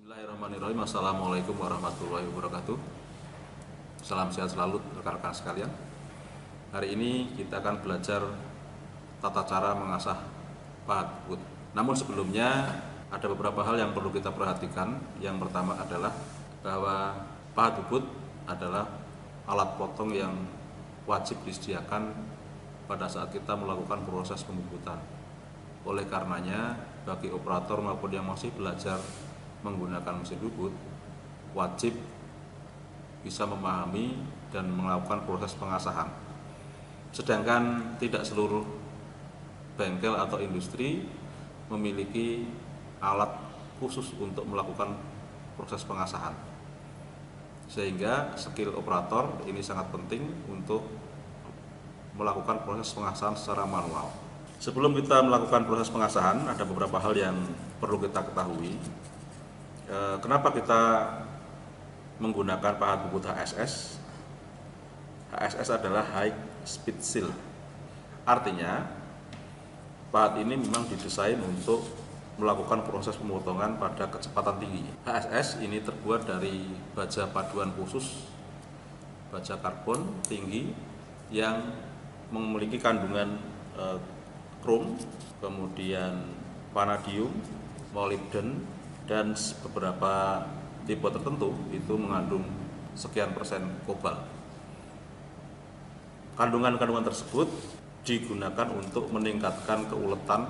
Bismillahirrahmanirrahim. Assalamualaikum warahmatullahi wabarakatuh. Salam sehat selalu rekan-rekan sekalian. Hari ini kita akan belajar tata cara mengasah pahat bubut. Namun sebelumnya ada beberapa hal yang perlu kita perhatikan. Yang pertama adalah bahwa pahat bubut adalah alat potong yang wajib disediakan pada saat kita melakukan proses pembubutan. Oleh karenanya, bagi operator maupun yang masih belajar menggunakan mesin bubut, wajib bisa memahami dan melakukan proses pengasahan. Sedangkan tidak seluruh bengkel atau industri memiliki alat khusus untuk melakukan proses pengasahan. Sehingga skill operator ini sangat penting untuk melakukan proses pengasahan secara manual. Sebelum kita melakukan proses pengasahan, ada beberapa hal yang perlu kita ketahui. Kenapa kita menggunakan pahat bubut HSS? HSS adalah High Speed Seal. Artinya, pahat ini memang didesain untuk melakukan proses pemotongan pada kecepatan tinggi. HSS ini terbuat dari baja paduan khusus, baja karbon tinggi yang memiliki kandungan krom, kemudian vanadium, molybden, dan beberapa tipe tertentu itu mengandung sekian persen kobalt. Kandungan-kandungan tersebut digunakan untuk meningkatkan keuletan,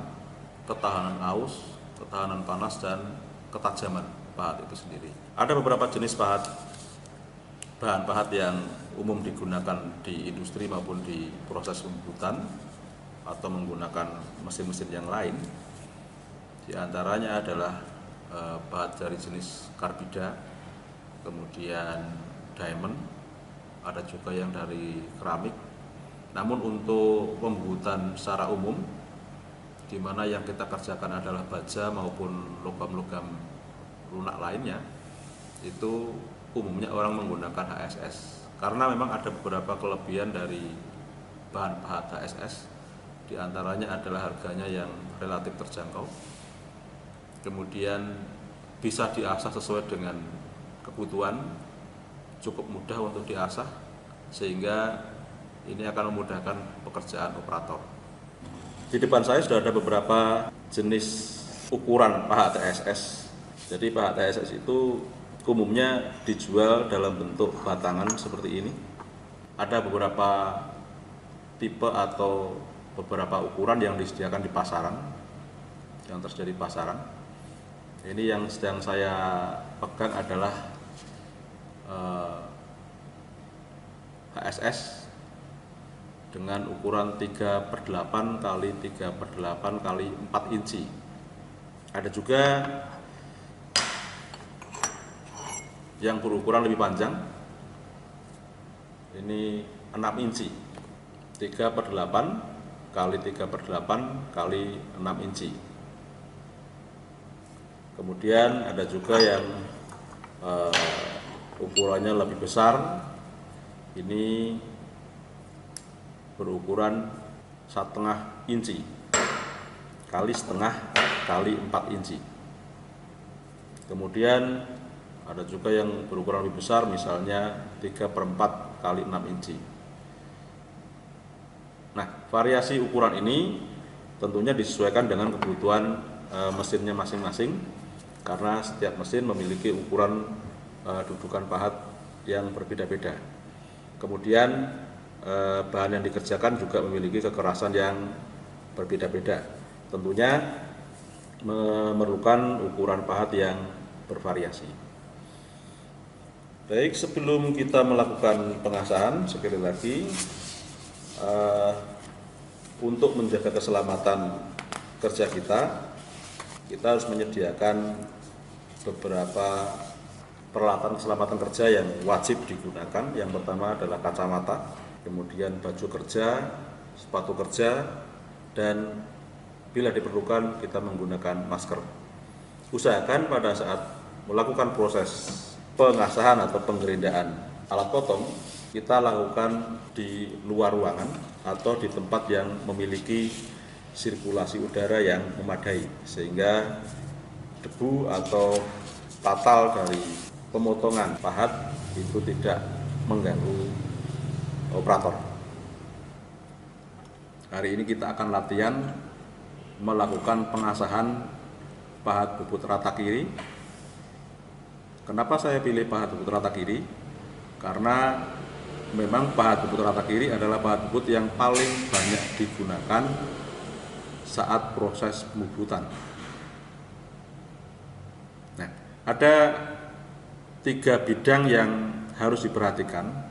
ketahanan aus, ketahanan panas, dan ketajaman pahat itu sendiri. Ada beberapa jenis pahat, bahan pahat yang umum digunakan di industri maupun di proses pembubutan atau menggunakan mesin-mesin yang lain. Di antaranya adalah pahat dari jenis karbida, kemudian diamond, ada juga yang dari keramik. Namun untuk pembubutan secara umum, di mana yang kita kerjakan adalah baja maupun logam-logam lunak lainnya, itu umumnya orang menggunakan HSS. Karena memang ada beberapa kelebihan dari bahan pahat HSS, di antaranya adalah harganya yang relatif terjangkau. Kemudian bisa diasah sesuai dengan kebutuhan, cukup mudah untuk diasah, sehingga ini akan memudahkan pekerjaan operator. Di depan saya sudah ada beberapa jenis ukuran pahat HSS. Jadi pahat HSS itu umumnya dijual dalam bentuk batangan seperti ini. Ada beberapa tipe atau beberapa ukuran yang disediakan di pasaran, yang tersedia di pasaran. Ini yang sedang saya pegang adalah HSS dengan ukuran 3/8 kali 3/8 kali 4 inci. Ada juga yang berukuran lebih panjang, ini 6 inci, 3/8 kali 3/8 kali 6 inci. Kemudian ada juga yang ukurannya lebih besar, ini berukuran 1,5 inci kali 1,5 kali 4 inci. Kemudian ada juga yang berukuran lebih besar, misalnya 3/4 kali 6 inci. Nah, variasi ukuran ini tentunya disesuaikan dengan kebutuhan mesinnya masing-masing, karena setiap mesin memiliki ukuran dudukan pahat yang berbeda-beda. Kemudian bahan yang dikerjakan juga memiliki kekerasan yang berbeda-beda. Tentunya memerlukan ukuran pahat yang bervariasi. Baik, sebelum kita melakukan pengasahan, sekali lagi untuk menjaga keselamatan kerja kita harus menyediakan beberapa peralatan keselamatan kerja yang wajib digunakan. Yang pertama adalah kacamata, kemudian baju kerja, sepatu kerja, dan bila diperlukan kita menggunakan masker. Usahakan pada saat melakukan proses pengasahan atau penggerindaan alat potong, kita lakukan di luar ruangan atau di tempat yang memiliki sirkulasi udara yang memadai, sehingga debu atau tatal dari pemotongan pahat itu tidak mengganggu operator. Hari ini kita akan latihan melakukan pengasahan pahat bubut rata kiri. Kenapa saya pilih pahat bubut rata kiri? Karena memang pahat bubut rata kiri adalah pahat bubut yang paling banyak digunakan saat proses pembubutan. Nah, ada 3 bidang yang harus diperhatikan.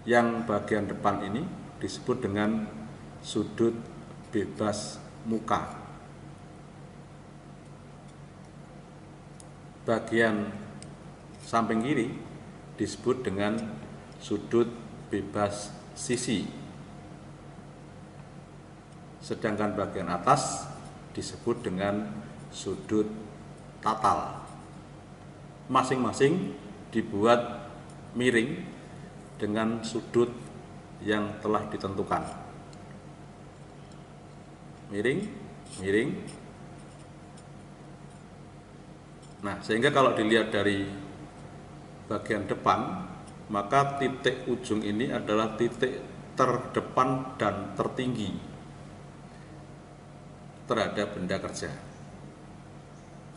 Yang bagian depan ini disebut dengan sudut bebas muka. Bagian samping kiri disebut dengan sudut bebas sisi. Sedangkan bagian atas disebut dengan sudut tatal. Masing-masing dibuat miring dengan sudut yang telah ditentukan. Miring, miring. Nah, sehingga kalau dilihat dari bagian depan, maka titik ujung ini adalah titik terdepan dan tertinggi terhadap benda kerja.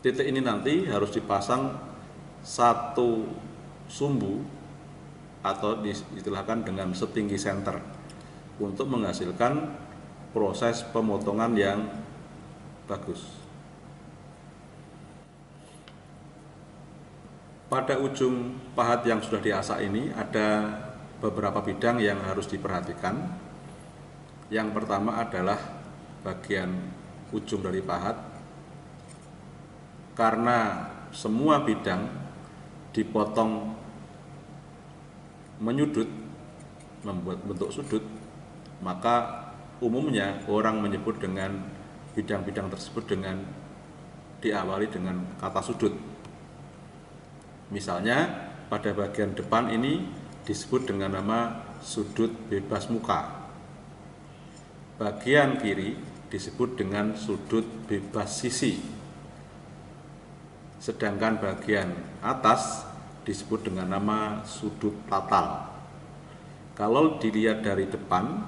Titik ini nanti harus dipasang satu sumbu atau diistilahkan dengan setinggi senter untuk menghasilkan proses pemotongan yang bagus. Pada ujung pahat yang sudah diasah ini ada beberapa bidang yang harus diperhatikan. Yang pertama adalah bagian ujung dari pahat. Karena semua bidang dipotong menyudut, membuat bentuk sudut, maka umumnya orang menyebut dengan bidang-bidang tersebut dengan diawali dengan kata sudut. Misalnya pada bagian depan ini disebut dengan nama sudut bebas muka. Bagian kiri disebut dengan sudut bebas sisi. Sedangkan bagian atas disebut dengan nama sudut tatal. Kalau dilihat dari depan,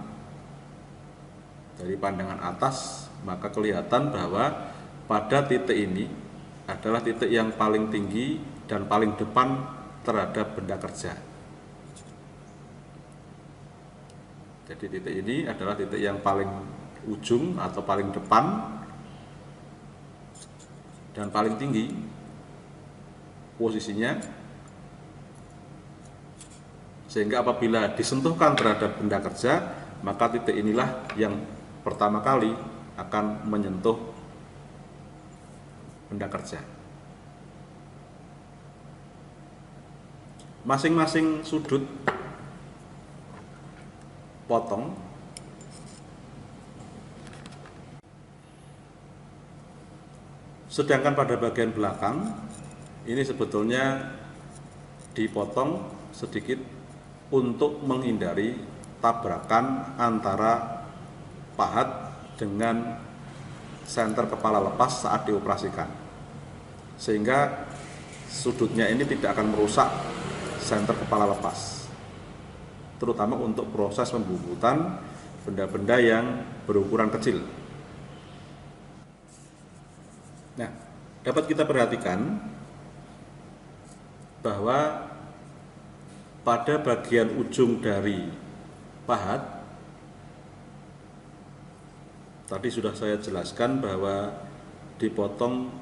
dari pandangan atas, maka kelihatan bahwa pada titik ini adalah titik yang paling tinggi dan paling depan terhadap benda kerja. Jadi titik ini adalah titik yang paling ujung atau paling depan dan paling tinggi posisinya, sehingga apabila disentuhkan terhadap benda kerja, maka titik inilah yang pertama kali akan menyentuh benda kerja. Masing-masing sudut potong sedangkan pada bagian belakang ini sebetulnya dipotong sedikit untuk menghindari tabrakan antara pahat dengan senter kepala lepas saat dioperasikan, sehingga sudutnya ini tidak akan merusak senter kepala lepas, terutama untuk proses pembubutan benda-benda yang berukuran kecil. Nah, dapat kita perhatikan bahwa pada bagian ujung dari pahat tadi sudah saya jelaskan bahwa dipotong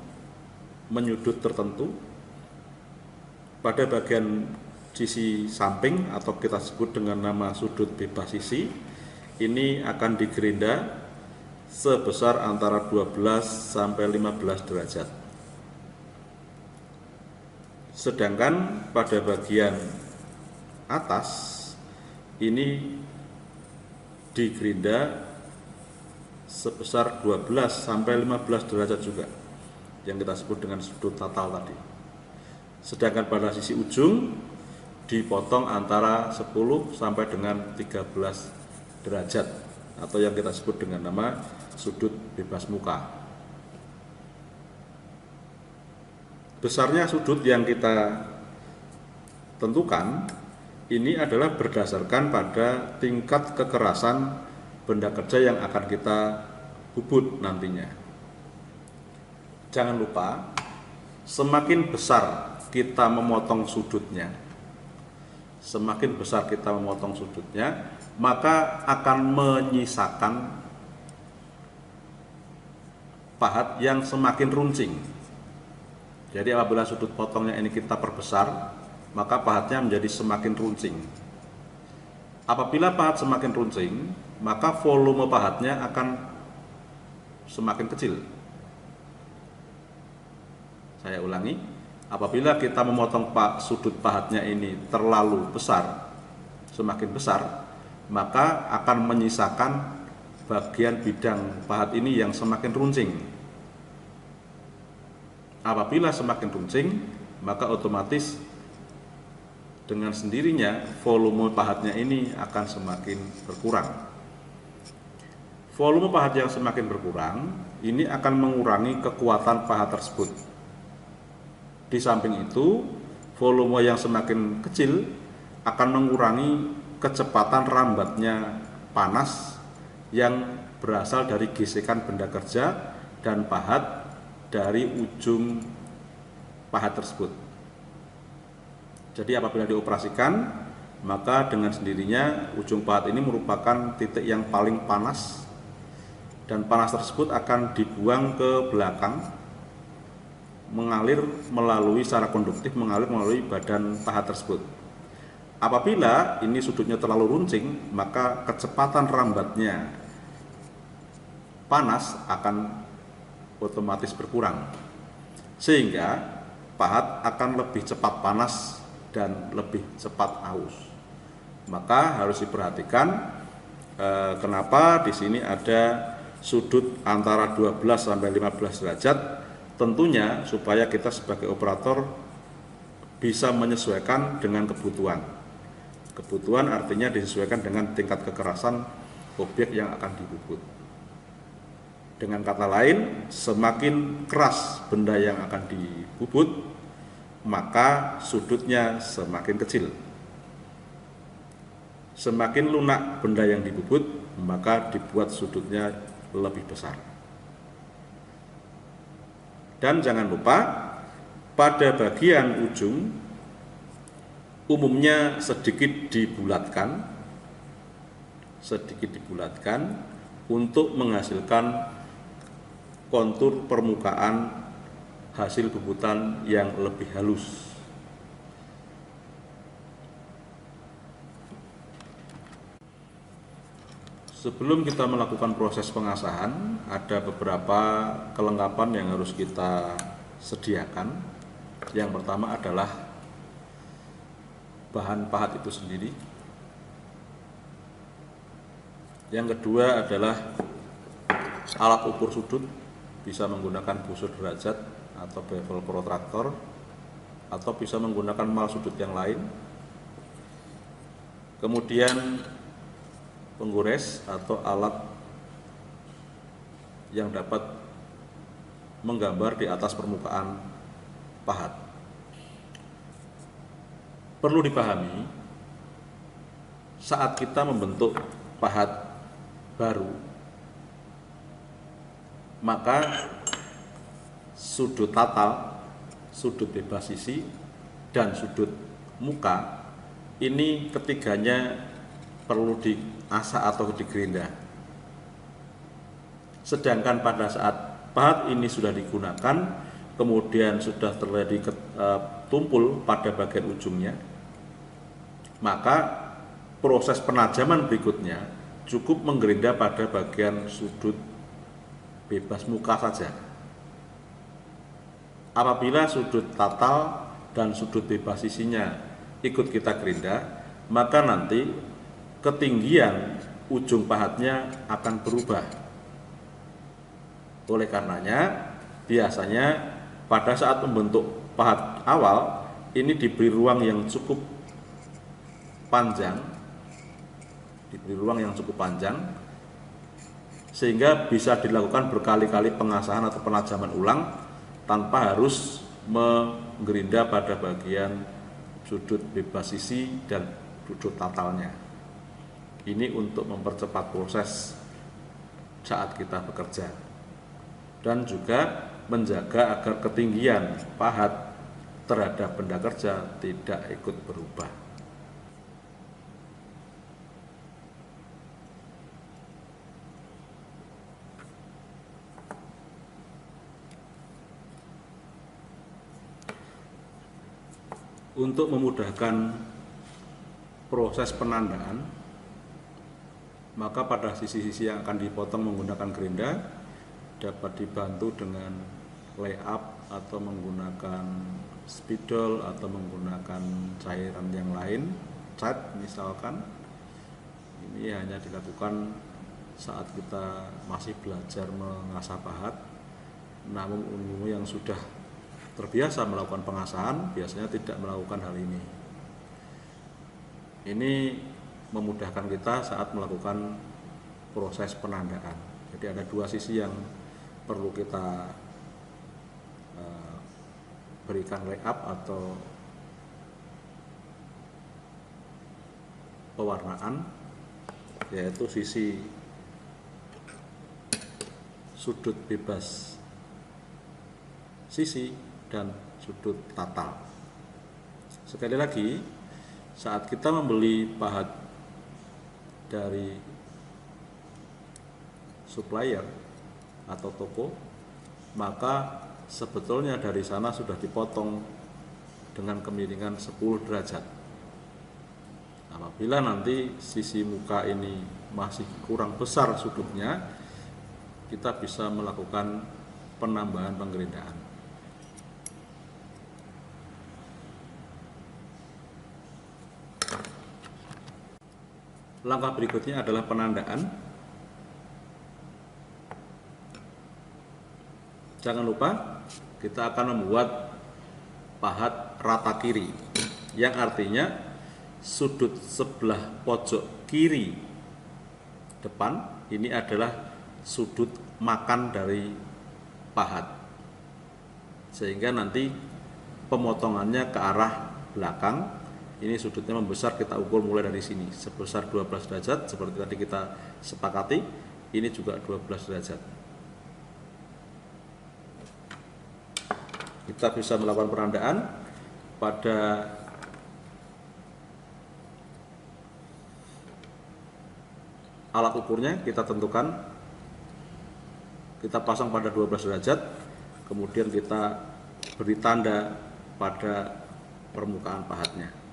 menyudut tertentu. Pada bagian sisi samping atau kita sebut dengan nama sudut bebas sisi ini akan digerinda sebesar antara 12 sampai 15 derajat. Sedangkan pada bagian atas ini digerinda sebesar 12 sampai 15 derajat juga, yang kita sebut dengan sudut tatal tadi. Sedangkan pada sisi ujung dipotong antara 10 sampai dengan 13 derajat atau yang kita sebut dengan nama sudut bebas muka. Besarnya sudut yang kita tentukan ini adalah berdasarkan pada tingkat kekerasan benda kerja yang akan kita bubut nantinya. Jangan lupa, semakin besar kita memotong sudutnya, maka akan menyisakan pahat yang semakin runcing. Jadi apabila sudut potongnya ini kita perbesar, maka pahatnya menjadi semakin runcing. Apabila pahat semakin runcing, maka volume pahatnya akan semakin kecil. Saya ulangi, apabila kita memotong sudut pahatnya ini terlalu besar, semakin besar, maka akan menyisakan bagian bidang pahat ini yang semakin runcing. Apabila semakin runcing, maka otomatis dengan sendirinya volume pahatnya ini akan semakin berkurang. Volume pahat yang semakin berkurang ini akan mengurangi kekuatan pahat tersebut. Di samping itu, volume yang semakin kecil akan mengurangi kecepatan rambatnya panas yang berasal dari gesekan benda kerja dan pahat dari ujung pahat tersebut. Jadi apabila dioperasikan, maka dengan sendirinya ujung pahat ini merupakan titik yang paling panas, dan panas tersebut akan dibuang ke belakang, mengalir secara konduktif melalui badan pahat tersebut. Apabila ini sudutnya terlalu runcing, maka kecepatan rambatnya panas akan otomatis berkurang, sehingga pahat akan lebih cepat panas dan lebih cepat aus. Maka harus diperhatikan kenapa di sini ada sudut antara 12 sampai 15 derajat, tentunya supaya kita sebagai operator bisa menyesuaikan dengan kebutuhan. Kebutuhan artinya disesuaikan dengan tingkat kekerasan objek yang akan dibubut. Dengan kata lain, semakin keras benda yang akan dibubut, maka sudutnya semakin kecil. Semakin lunak benda yang dibubut, maka dibuat sudutnya lebih besar. Dan jangan lupa, pada bagian ujung umumnya sedikit dibulatkan untuk menghasilkan kontur permukaan hasil bubutan yang lebih halus. Sebelum kita melakukan proses pengasahan, ada beberapa kelengkapan yang harus kita sediakan. Yang pertama adalah bahan pahat itu sendiri. Yang kedua adalah alat ukur sudut, bisa menggunakan busur derajat atau bevel protraktor, atau bisa menggunakan mal sudut yang lain. Kemudian penggores atau alat yang dapat menggambar di atas permukaan pahat. Perlu dipahami, saat kita membentuk pahat baru, maka sudut tatal, sudut bebas sisi, dan sudut muka ini ketiganya perlu diasah atau digerinda. Sedangkan pada saat pahat ini sudah digunakan, kemudian sudah terjadi tumpul pada bagian ujungnya, maka proses penajaman berikutnya cukup menggerinda pada bagian sudut bebas muka saja. Apabila sudut tatal dan sudut bebas sisinya ikut kita gerinda, maka nanti ketinggian ujung pahatnya akan berubah. Oleh karenanya, biasanya pada saat membentuk pahat awal, ini diberi ruang yang cukup panjang, sehingga bisa dilakukan berkali-kali pengasahan atau penajaman ulang tanpa harus menggerinda pada bagian sudut bebas sisi dan sudut tatalnya. Ini untuk mempercepat proses saat kita bekerja dan juga menjaga agar ketinggian pahat terhadap benda kerja tidak ikut berubah. Untuk memudahkan proses penandaan, maka pada sisi-sisi yang akan dipotong menggunakan gerinda dapat dibantu dengan layup atau menggunakan spidol atau menggunakan cairan yang lain, cat misalkan. Ini hanya dilakukan saat kita masih belajar mengasah pahat. Namun umumnya yang sudah terbiasa melakukan pengasahan biasanya tidak melakukan hal ini. Ini memudahkan kita saat melakukan proses penandaan. Jadi ada dua sisi yang perlu kita berikan layup atau pewarnaan, yaitu sisi sudut bebas sisi dan sudut tatal. Sekali lagi, saat kita membeli pahat dari supplier atau toko, maka sebetulnya dari sana sudah dipotong dengan kemiringan 10 derajat. Apabila nanti sisi muka ini masih kurang besar sudutnya, kita bisa melakukan penambahan penggerindaan. Langkah berikutnya adalah penandaan. Jangan lupa kita akan membuat pahat rata kiri, yang artinya sudut sebelah pojok kiri depan ini adalah sudut makan dari pahat, sehingga nanti pemotongannya ke arah belakang. Ini sudutnya membesar, kita ukur mulai dari sini sebesar 12 derajat seperti tadi kita sepakati. Ini juga 12 derajat. Kita bisa melakukan penandaan pada alat ukurnya. Kita tentukan, kita pasang pada 12 derajat, kemudian kita beri tanda pada permukaan pahatnya.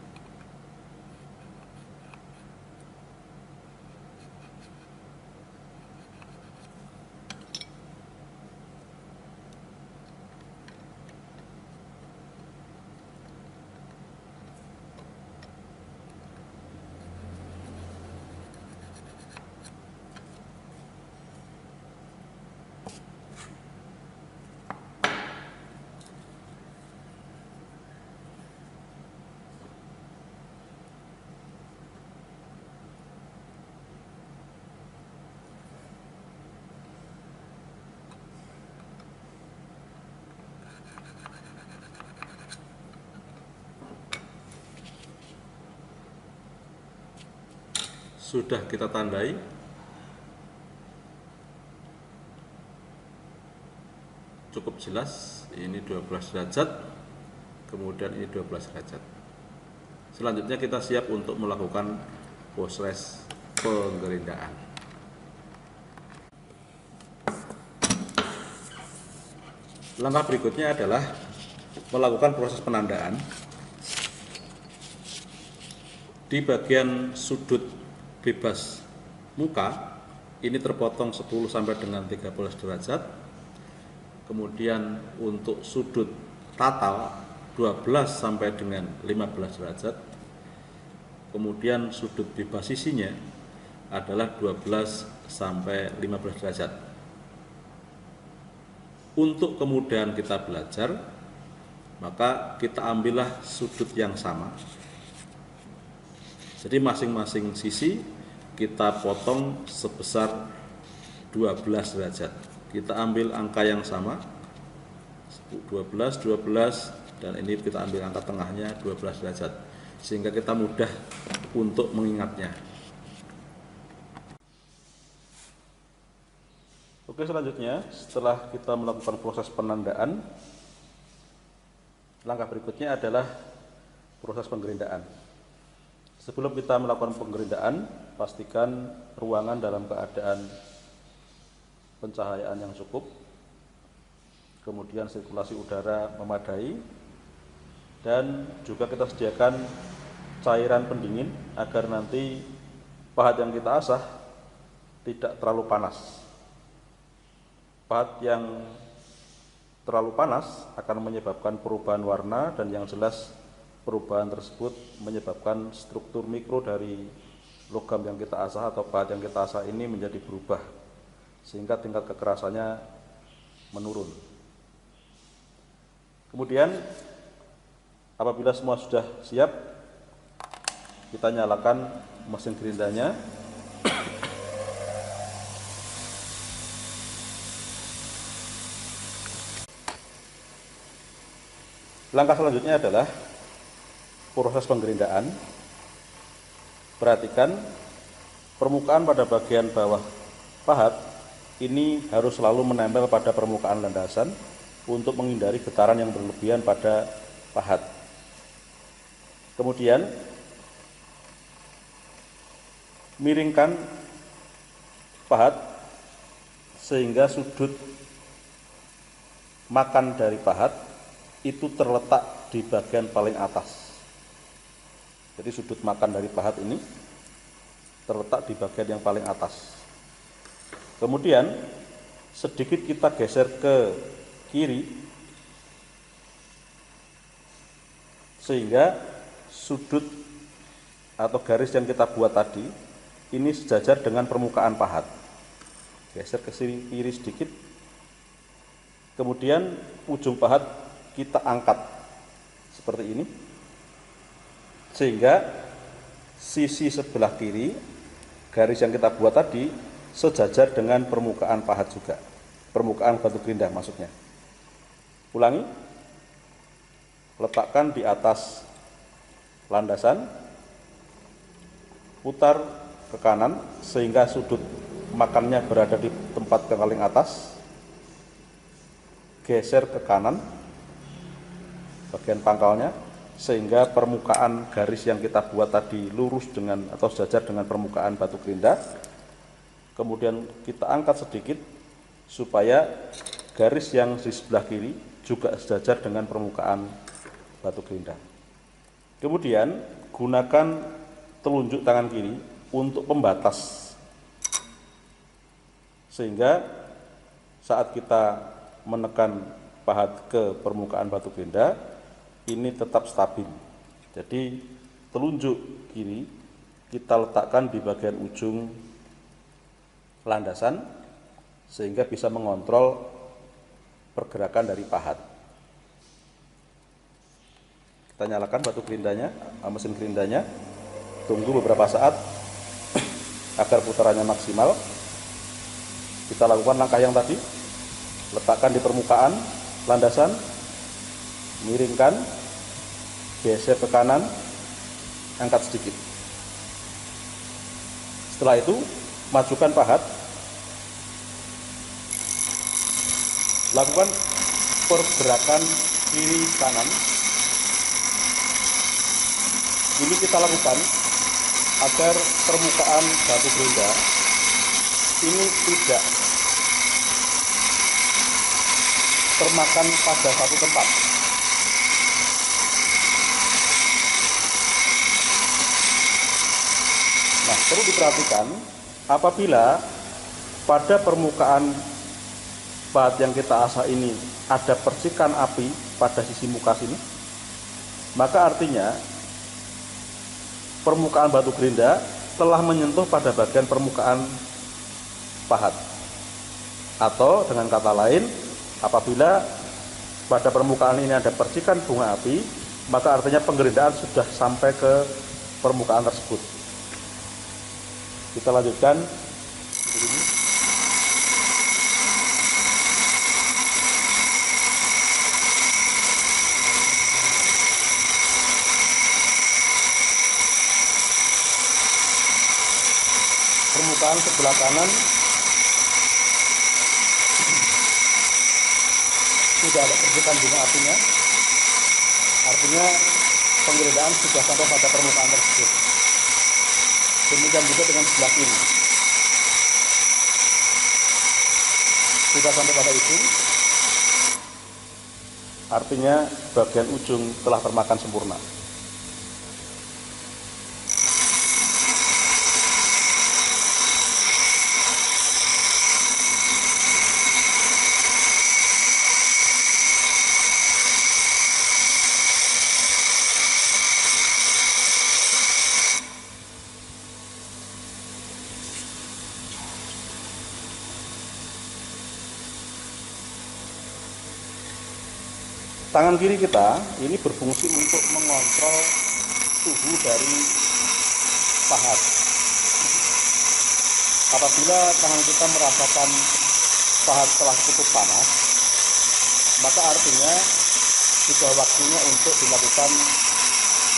Sudah kita tandai, cukup jelas, ini 12 derajat, kemudian ini 12 derajat. Selanjutnya kita siap untuk melakukan proses penggerindaan. Langkah berikutnya adalah melakukan proses penandaan. Di bagian sudut bebas muka ini terpotong 10 sampai dengan 13 derajat. Kemudian untuk sudut tatal 12 sampai dengan 15 derajat. Kemudian sudut bebas sisinya adalah 12 sampai 15 derajat. Untuk kemudahan kita belajar, maka kita ambillah sudut yang sama. Jadi masing-masing sisi kita potong sebesar 12 derajat. Kita ambil angka yang sama 12, 12, dan ini kita ambil angka tengahnya 12 derajat, sehingga kita mudah untuk mengingatnya. Oke, selanjutnya setelah kita melakukan proses penandaan, langkah berikutnya adalah proses penggerindaan. Sebelum kita melakukan penggerindaan, pastikan ruangan dalam keadaan pencahayaan yang cukup, kemudian sirkulasi udara memadai, dan juga kita sediakan cairan pendingin agar nanti pahat yang kita asah tidak terlalu panas. Pahat yang terlalu panas akan menyebabkan perubahan warna, dan yang jelas perubahan tersebut menyebabkan struktur mikro dari logam yang kita asah atau pahat yang kita asah ini menjadi berubah, sehingga tingkat kekerasannya menurun. Kemudian apabila semua sudah siap, kita nyalakan mesin gerindanya. Langkah selanjutnya adalah proses penggerindaan. Perhatikan permukaan pada bagian bawah pahat ini harus selalu menempel pada permukaan landasan untuk menghindari getaran yang berlebihan pada pahat. Kemudian miringkan pahat sehingga sudut makan dari pahat itu terletak di bagian paling atas. Jadi sudut makan dari pahat ini terletak di bagian yang paling atas. Kemudian sedikit kita geser ke kiri sehingga sudut atau garis yang kita buat tadi ini sejajar dengan permukaan pahat. Geser ke kiri sedikit. Kemudian ujung pahat kita angkat seperti ini, sehingga sisi sebelah kiri garis yang kita buat tadi sejajar dengan permukaan pahat juga, permukaan batu gerinda maksudnya. Ulangi, letakkan di atas landasan, putar ke kanan sehingga sudut makannya berada di tempat yang paling atas, geser ke kanan bagian pangkalnya sehingga permukaan garis yang kita buat tadi lurus dengan atau sejajar dengan permukaan batu gerinda. Kemudian kita angkat sedikit supaya garis yang di sebelah kiri juga sejajar dengan permukaan batu gerinda. Kemudian gunakan telunjuk tangan kiri untuk pembatas, sehingga saat kita menekan pahat ke permukaan batu gerinda ini tetap stabil. Jadi telunjuk kiri kita letakkan di bagian ujung landasan sehingga bisa mengontrol pergerakan dari pahat. Kita nyalakan batu gerindanya, mesin gerindanya, tunggu beberapa saat agar putarannya maksimal. Kita lakukan langkah yang tadi, letakkan di permukaan landasan, miringkan, geser ke kanan, angkat sedikit. Setelah itu majukan pahat, lakukan pergerakan kiri kanan. Ini kita lakukan agar permukaan batu gerinda ini tidak termakan pada satu tempat. Nah, perlu diperhatikan apabila pada permukaan pahat yang kita asah ini ada percikan api pada sisi muka sini, maka artinya permukaan batu gerinda telah menyentuh pada bagian permukaan pahat. Atau dengan kata lain, apabila pada permukaan ini ada percikan bunga api, maka artinya penggerindaan sudah sampai ke permukaan tersebut. Kita lanjutkan. permukaan sebelah kanan tidak ada percikan bunga apinya, artinya penggeledahan sudah sampai pada permukaan tersebut. Demikian juga dengan sebelah kiri, sudah sampai pada ujung, artinya bagian ujung telah termakan sempurna. Tangan kiri kita ini berfungsi untuk mengontrol suhu dari pahat. Apabila tangan kita merasakan pahat telah cukup panas, maka artinya sudah waktunya untuk dilakukan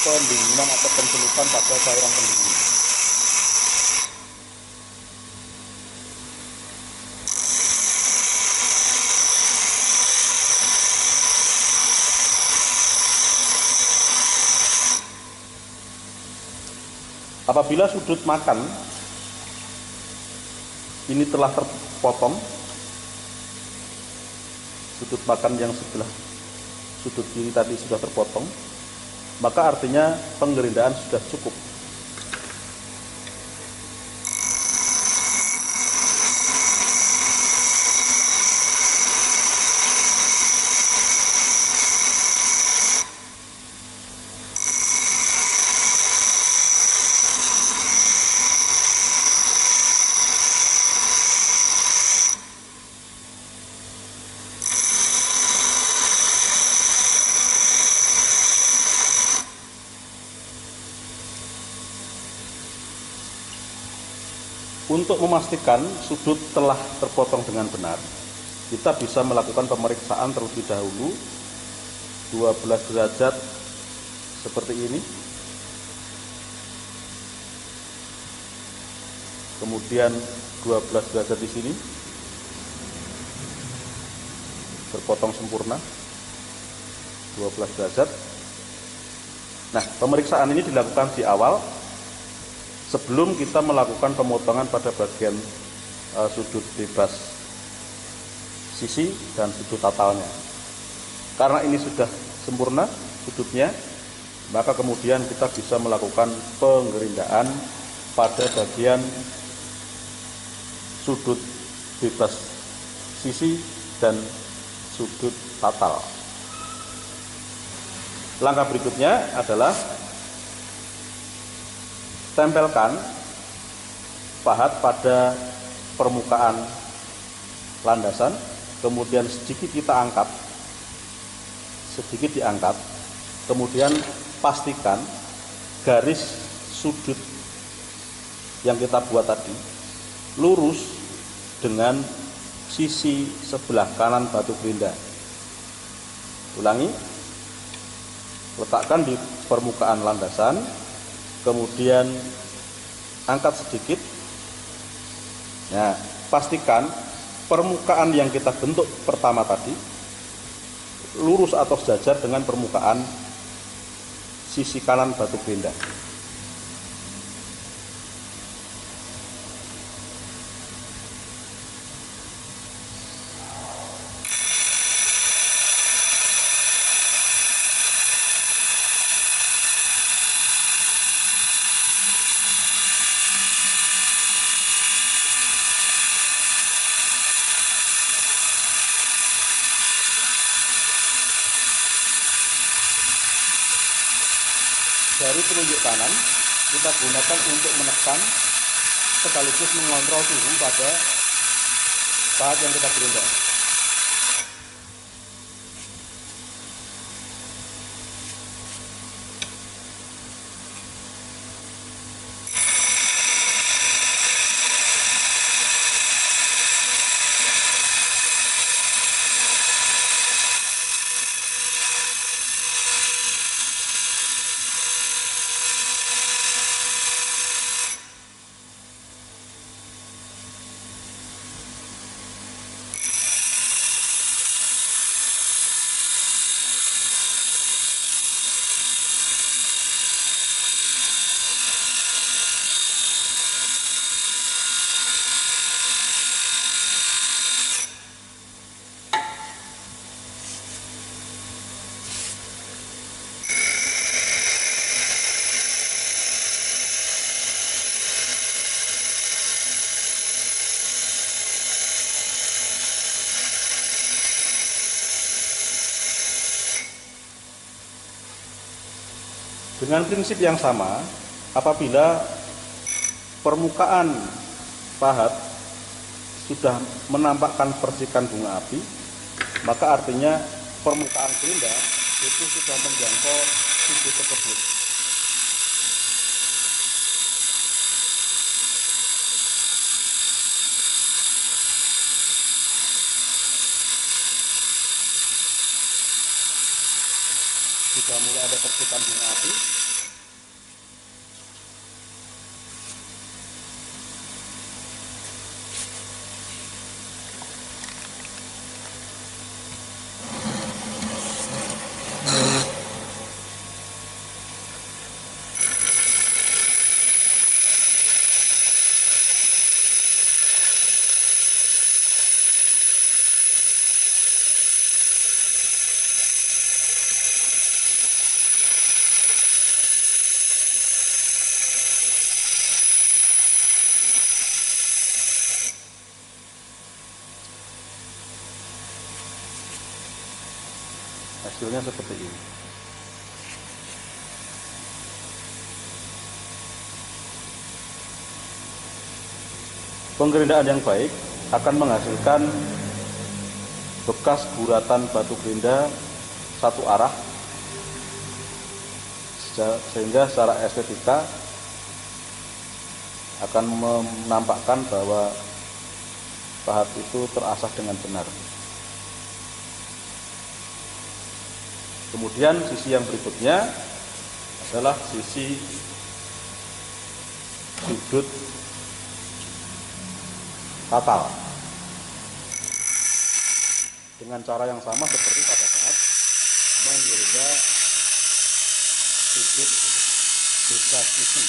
pendinginan atau pencelupan pada cairan pendingin. Apabila sudut makan ini telah terpotong, sudut makan yang sebelah sudut kiri tadi sudah terpotong, maka artinya penggerindahan sudah cukup. Untuk memastikan sudut telah terpotong dengan benar, kita bisa melakukan pemeriksaan terlebih dahulu 12 derajat seperti ini. Kemudian 12 derajat di sini. Terpotong sempurna 12 derajat. Nah, pemeriksaan ini dilakukan di awal sebelum kita melakukan pemotongan pada bagian sudut bebas sisi dan sudut tatalnya. Karena ini sudah sempurna sudutnya, maka kemudian kita bisa melakukan penggerindaan pada bagian sudut bebas sisi dan sudut tatal. Langkah berikutnya adalah tempelkan pahat pada permukaan landasan, kemudian sedikit kita angkat, sedikit diangkat, kemudian pastikan garis sudut yang kita buat tadi lurus dengan sisi sebelah kanan batu gerinda. Ulangi, letakkan di permukaan landasan, kemudian angkat sedikit. Nah, pastikan permukaan yang kita bentuk pertama tadi lurus atau sejajar dengan permukaan sisi kanan batu gerinda. Dari penunjuk kanan kita gunakan untuk menekan sekaligus mengontrol suhu pada pahat yang kita gerinda. Dengan prinsip yang sama, apabila permukaan pahat sudah menampakkan percikan bunga api, maka artinya permukaan gerinda itu sudah menjangkau sudut tersebut. Sudah mulai ada percikan bunga api. Hasilnya seperti ini. Penggerindaan yang baik akan menghasilkan bekas guratan batu gerinda satu arah, sehingga secara estetika akan menampakkan bahwa pahat itu terasah dengan benar. Kemudian sisi yang berikutnya adalah sisi sudut fatal. Dengan cara yang sama seperti pada saat menggerinda sudut bebas sisi.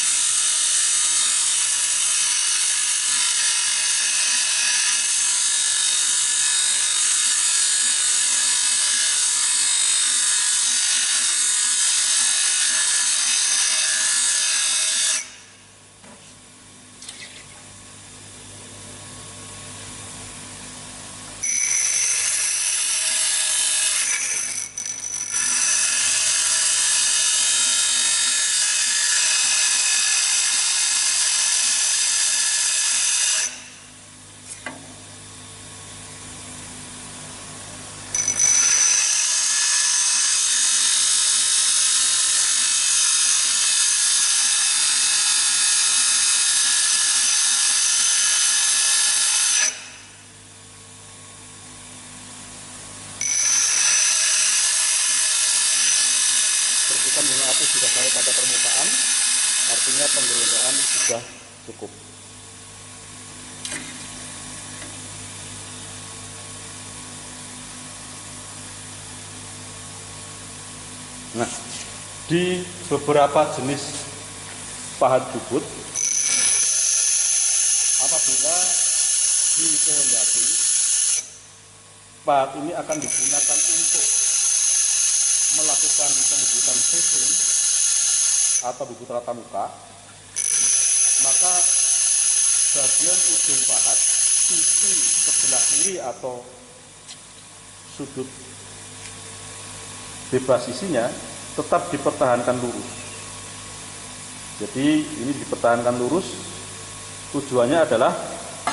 Percikan bunga api sudah sampai pada permukaan, artinya penggerindaan sudah cukup. Nah, di beberapa jenis pahat jubut, apabila dikehendaki, pahat ini akan digunakan untuk melakukan pembubutan facing atau bubut rata muka, maka bagian ujung pahat sisi sebelah kiri atau sudut bebas sisinya tetap dipertahankan lurus. Jadi ini dipertahankan lurus, tujuannya adalah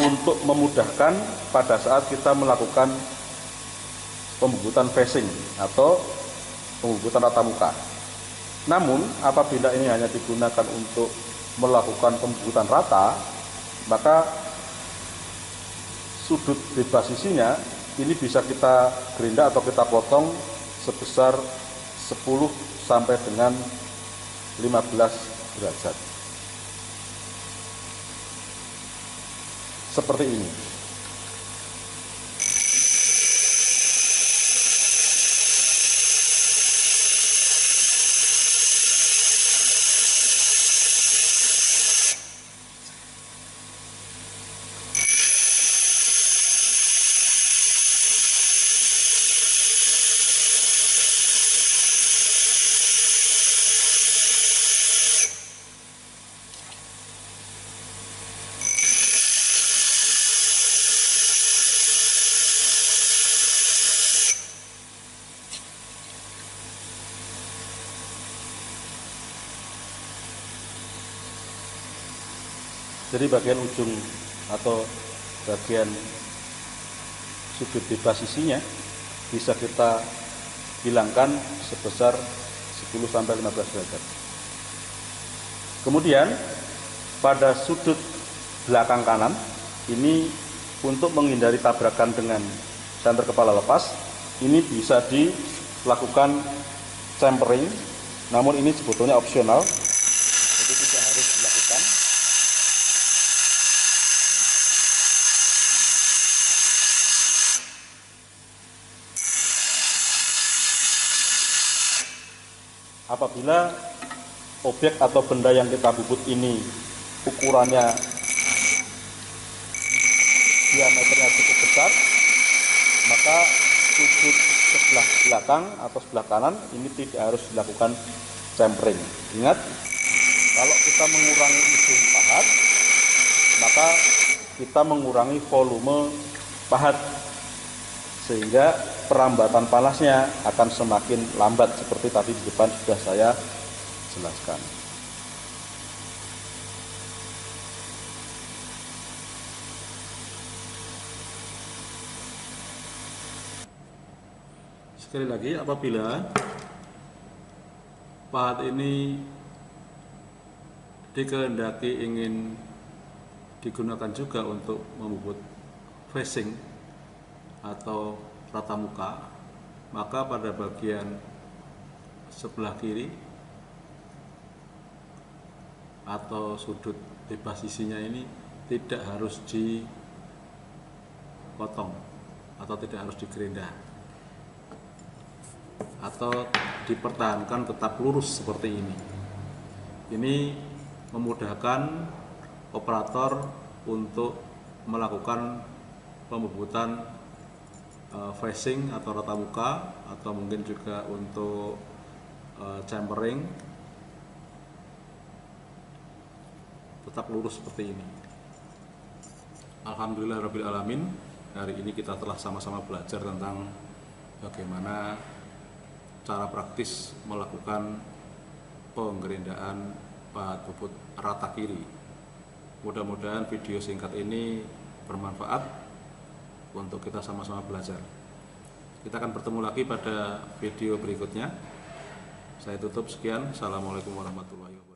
untuk memudahkan pada saat kita melakukan pembubutan facing atau pembubutan rata muka. Namun apabila ini hanya digunakan untuk melakukan pembubutan rata, maka sudut bebas sisinya ini bisa kita gerinda atau kita potong sebesar 10 sampai dengan 15 derajat. Seperti ini. Jadi bagian ujung atau bagian sudut bebas sisinya bisa kita hilangkan sebesar 10-15 derajat. Kemudian pada sudut belakang kanan ini untuk menghindari tabrakan dengan senter kepala lepas, ini bisa dilakukan tempering, namun ini sebetulnya opsional, jadi tidak harus dilakukan. Apabila objek atau benda yang kita bubut ini ukurannya diameternya cukup besar, maka sudut sebelah belakang atau sebelah kanan ini tidak harus dilakukan tempering. Ingat, kalau kita mengurangi ujung pahat, maka kita mengurangi volume pahat, sehingga perambatan panasnya akan semakin lambat seperti tadi di depan sudah saya jelaskan. Sekali lagi, apabila pahat ini dikehendaki ingin digunakan juga untuk membubut facing atau rata muka, maka pada bagian sebelah kiri atau sudut bebas sisinya ini tidak harus dipotong atau tidak harus digerinda, atau dipertahankan tetap lurus seperti ini. Ini memudahkan operator untuk melakukan pembubutan facing atau rata muka, atau mungkin juga untuk chambering tetap lurus seperti ini. Alhamdulillahirabbil alamin, hari ini kita telah sama-sama belajar tentang bagaimana cara praktis melakukan penggerindaan pahat bubut rata kiri. Mudah-mudahan video singkat ini bermanfaat untuk kita sama-sama belajar. Kita akan bertemu lagi pada video berikutnya. Saya tutup, sekian. Assalamualaikum warahmatullahi wabarakatuh.